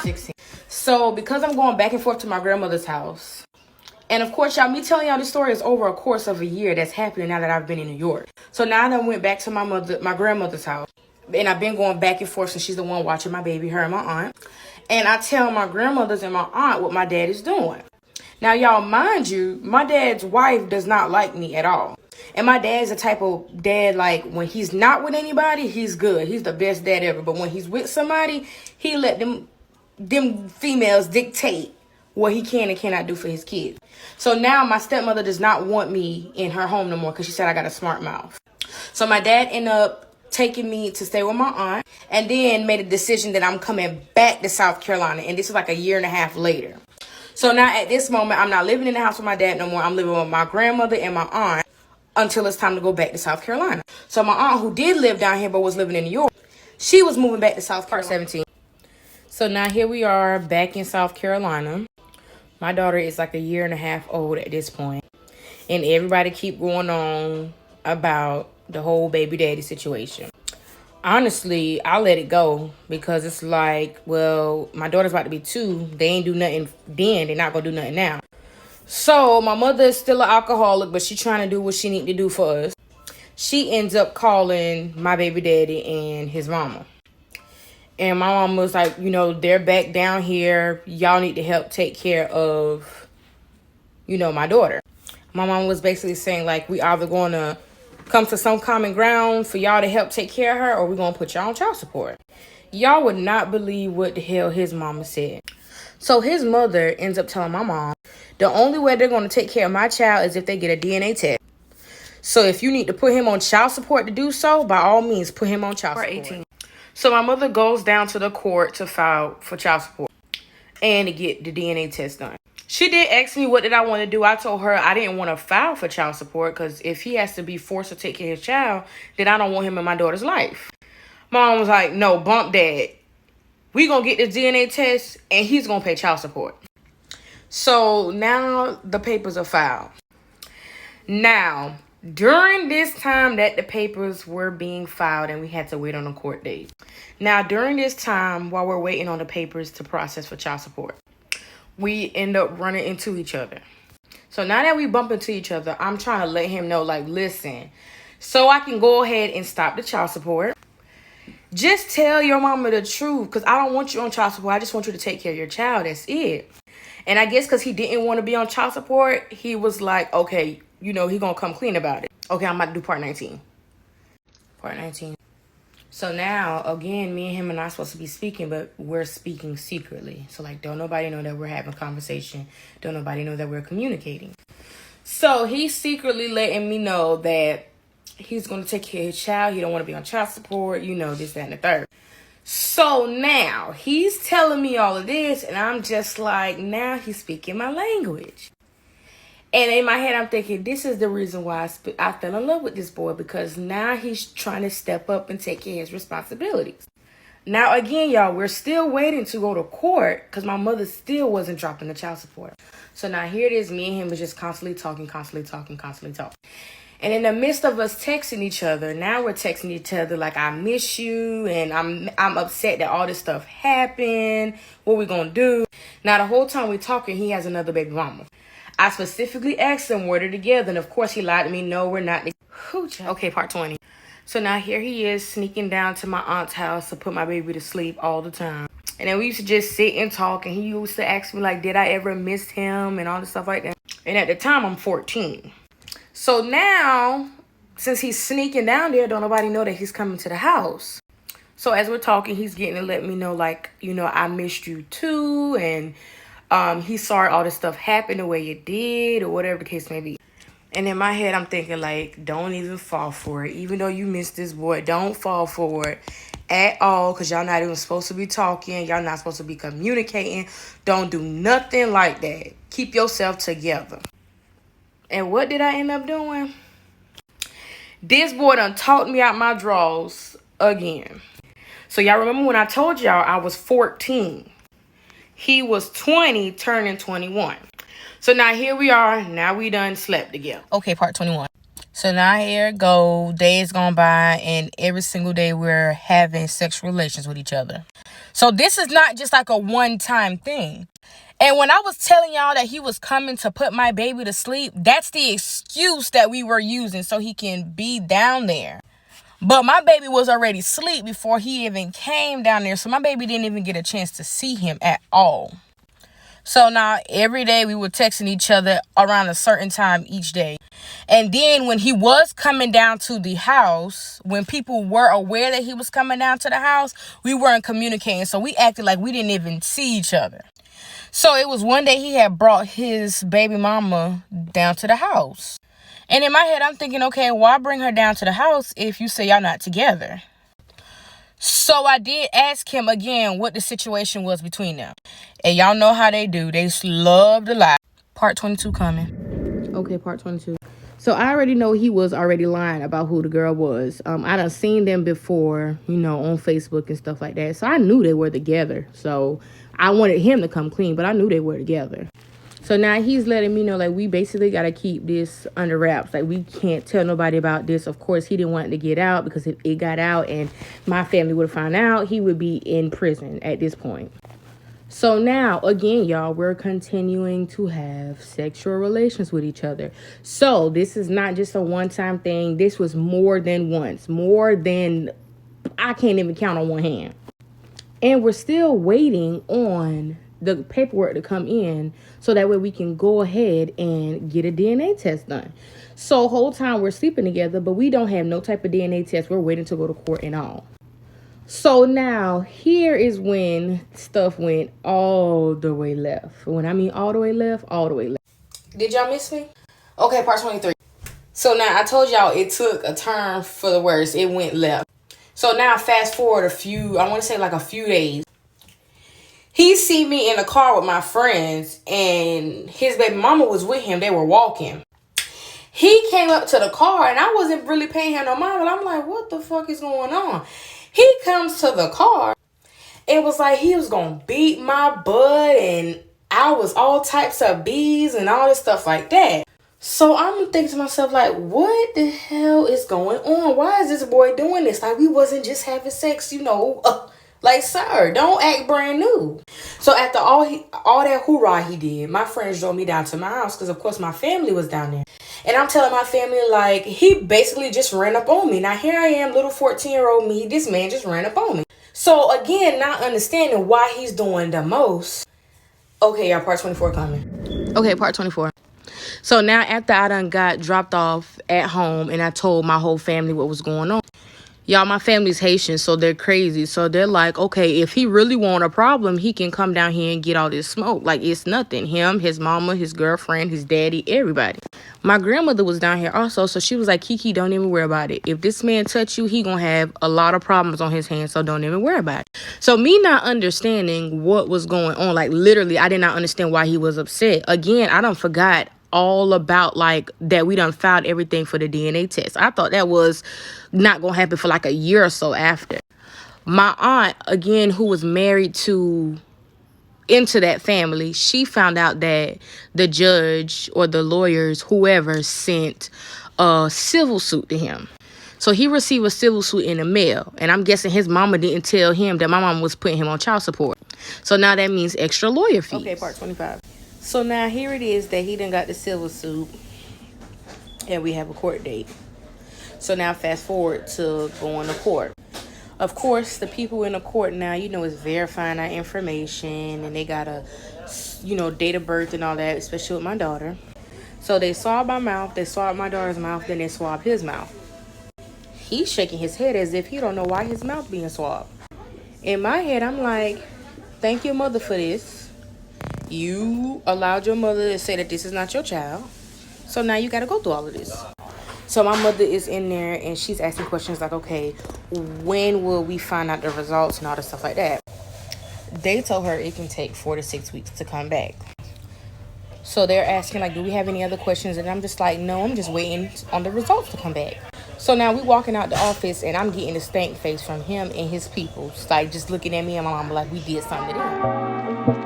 16. So because I'm going back and forth to my grandmother's house, and of course, y'all, me telling y'all this story is over a course of a year that's happening now that I've been in New York. So now I went back to my grandmother's house. And I've been going back and forth since she's the one watching my baby, her and my aunt. And I tell my grandmothers and my aunt what my dad is doing. Now, y'all, mind you, my dad's wife does not like me at all. And my dad's the type of dad, like, when he's not with anybody, he's good. He's the best dad ever. But when he's with somebody, he let them females dictate what he can and cannot do for his kids. So now my stepmother does not want me in her home no more because she said I got a smart mouth. So my dad ended up taking me to stay with my aunt and then made a decision that I'm coming back to South Carolina. And this is like a year and a half later. So now at this moment, I'm not living in the house with my dad no more. I'm living with my grandmother and my aunt until it's time to go back to South Carolina. So my aunt, who did live down here but was living in New York, she was moving back to South Carolina. 17. So now here we are back in South Carolina. My daughter is like a year and a half old at this point. And everybody keep going on about the whole baby daddy situation. Honestly, I let it go because it's like, well, my daughter's about to be 2. They ain't do nothing then. They're not going to do nothing now. So my mother is still an alcoholic, but she's trying to do what she need to do for us. She ends up calling my baby daddy and his mama. And my mom was like, you know, they're back down here. Y'all need to help take care of, you know, my daughter. My mom was basically saying, like, we either going to come to some common ground for y'all to help take care of her, or we're going to put y'all on child support. Y'all would not believe what the hell his mama said. So his mother ends up telling my mom, the only way they're going to take care of my child is if they get a DNA test. So if you need to put him on child support to do so, by all means, put him on child support. 18. So my mother goes down to the court to file for child support and to get the DNA test done. She did ask me what did I want to do. I told her I didn't want to file for child support because if he has to be forced to take care of his child, then I don't want him in my daughter's life. Mom was like, no, bump that. We going to get the DNA test and he's going to pay child support. So now the papers are filed. Now, during this time that the papers were being filed and we had to wait on a court date. Now, during this time, while we're waiting on the papers to process for child support, we end up running into each other. So now that we bump into each other, I'm trying to let him know, like, listen, so I can go ahead and stop the child support. Just tell your mama the truth because I don't want you on child support. I just want you to take care of your child. That's it. And I guess because he didn't want to be on child support, he was like, okay, you know, he going to come clean about it. Okay, I'm about to do part 19. Part 19. So now, again, me and him are not supposed to be speaking, but we're speaking secretly. So, like, don't nobody know that we're having a conversation. Don't nobody know that we're communicating. So, he's secretly letting me know that he's going to take care of his child. He don't want to be on child support. You know, this, that, and the third. So, now, he's telling me all of this, and I'm just like, now he's speaking my language. And in my head, I'm thinking, this is the reason why I fell in love with this boy. Because now he's trying to step up and take care of his responsibilities. Now, again, y'all, we're still waiting to go to court. Because my mother still wasn't dropping the child support. So now here it is. Me and him was just constantly talking. And in the midst of us texting each other, now we're texting each other like, I miss you. And I'm upset that all this stuff happened. What we going to do? Now, the whole time we're talking, he has another baby mama. I specifically asked him, were they together? And of course, he lied to me. No, we're not together. Okay, part 20. So now here he is sneaking down to my aunt's house to put my baby to sleep all the time. And then we used to just sit and talk. And he used to ask me, like, did I ever miss him? And all this stuff like that. And at the time, I'm 14. So now, since he's sneaking down there, don't nobody know that he's coming to the house. So as we're talking, he's getting to let me know, like, you know, I missed you too. And he's sorry all this stuff happened the way it did or whatever the case may be. And in my head, I'm thinking, like, don't even fall for it. Even though you missed this boy, don't fall for it at all because y'all not even supposed to be talking. Y'all not supposed to be communicating. Don't do nothing like that. Keep yourself together. And what did I end up doing? This boy done talked me out my drawers again. So y'all remember when I told y'all I was 14. He was 20, turning 21. So now here we are. Now we done slept together. Okay, part 21. So now here it go, days gone by, and every single day we're having sexual relations with each other. So this is not just like a one-time thing. And when I was telling y'all that he was coming to put my baby to sleep, that's the excuse that we were using so he can be down there. But my baby was already asleep before he even came down there. So my baby didn't even get a chance to see him at all. So now every day we were texting each other around a certain time each day. And then when he was coming down to the house, when people were aware that he was coming down to the house, we weren't communicating. So we acted like we didn't even see each other. So it was one day he had brought his baby mama down to the house. And in my head, I'm thinking, okay, why bring her down to the house if you say y'all not together? So I did ask him again what the situation was between them. And y'all know how they do. They love to lie. Part 22 coming. Okay, part 22. So I already know he was already lying about who the girl was. I done seen them before, on Facebook and stuff like that. So I knew they were together. So I wanted him to come clean, but I knew they were together. So now he's letting me know, like, we basically got to keep this under wraps. Like, we can't tell nobody about this. Of course, he didn't want it to get out because if it got out and my family would have found out, he would be in prison at this point. So now, again, y'all, we're continuing to have sexual relations with each other. So this is not just a one-time thing. This was more than once. More than, I can't even count on one hand. And we're still waiting on the paperwork to come in so that way we can go ahead and get a DNA test done. So whole time we're sleeping together, but we don't have no type of DNA test. We're waiting to go to court and all. So now here is when stuff went all the way left. When I mean all the way left, all the way left. Did y'all miss me? Okay, part 23. So now I told y'all it took a turn for the worse. It went left. So now fast forward a few days. He see me in the car with my friends, and his baby mama was with him. They were walking. He came up to the car, and I wasn't really paying him no mind, but I'm like, what the fuck is going on? He comes to the car. It was like he was going to beat my butt, and I was all types of bees and all this stuff like that. So I'm thinking to myself, like, what the hell is going on? Why is this boy doing this? Like, we wasn't just having sex, Like, sir, don't act brand new. So after all that hoorah he did, my friends drove me down to my house because, of course, my family was down there. And I'm telling my family, like, he basically just ran up on me. Now, here I am, little 14-year-old me. This man just ran up on me. So, again, not understanding why he's doing the most. Okay, y'all, part 24 coming. Okay, part 24. So now after I done got dropped off at home and I told my whole family what was going on. Y'all, my family's Haitian, so they're crazy. So they're like, okay, if he really want a problem, he can come down here and get all this smoke. Like, it's nothing. Him, his mama, his girlfriend, his daddy, everybody. My grandmother was down here also, so she was like, Kiki, don't even worry about it. If this man touch you, he gonna have a lot of problems on his hands, so don't even worry about it. So me not understanding what was going on, like, literally, I did not understand why he was upset. Again, I done forgot all about, like, that we done filed everything for the DNA test. I thought that was not gonna happen for like a year or so after. My aunt, again, who was married into that family, she found out that the judge or the lawyers, whoever, sent a civil suit to him. So he received a civil suit in the mail, and I'm guessing his mama didn't tell him that my mom was putting him on child support. So now that means extra lawyer fees. Okay, part 25. So now here it is that he done got the civil suit, and we have a court date. So now fast forward to going to court. Of course, the people in the court now, is verifying our information, and they got a, date of birth and all that, especially with my daughter. So they swab my mouth, they swab my daughter's mouth, then they swab his mouth. He's shaking his head as if he don't know why his mouth being swabbed. In my head, I'm like, thank your mother for this. You allowed your mother to say that this is not your child. So now you got to go through all of this. So my mother is in there and she's asking questions like, okay, when will we find out the results and all this stuff like that? They told her it can take 4 to 6 weeks to come back. So they're asking, like, do we have any other questions? And I'm just like, no, I'm just waiting on the results to come back. So now we walking out the office and I'm getting a stank face from him and his people. It's like just looking at me and my mama like we did something to them.